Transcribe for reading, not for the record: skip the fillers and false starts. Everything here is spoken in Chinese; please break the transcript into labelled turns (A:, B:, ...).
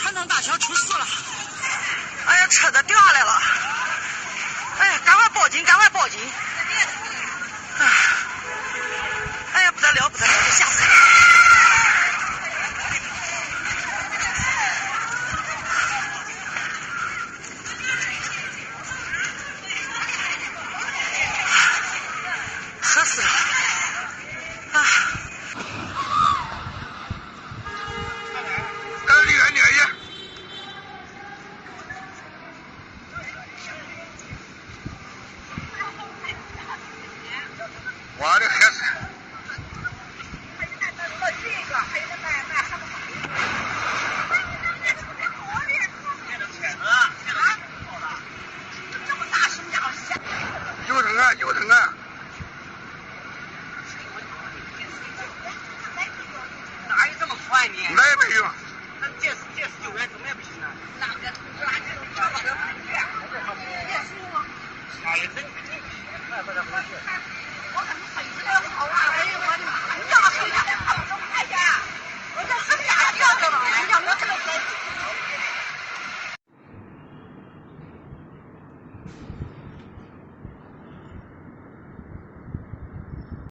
A: 川塘大桥出事了！哎呀，车子掉下来了！哎呀，赶快报警，赶快报警！哎呀，不得了，不得了，这吓死人！吓死了！啊！
B: 离远点去。我的孩子。就疼啊，就疼啊！
A: 哪有这么快呢？
B: 那也没用。
A: 那这次救援怎么也不行啊？那个垃圾都装到这不去啊！哎呀，真快把它回去！我看你飞起来，我靠！哎呀，我的妈！你让他飞下来！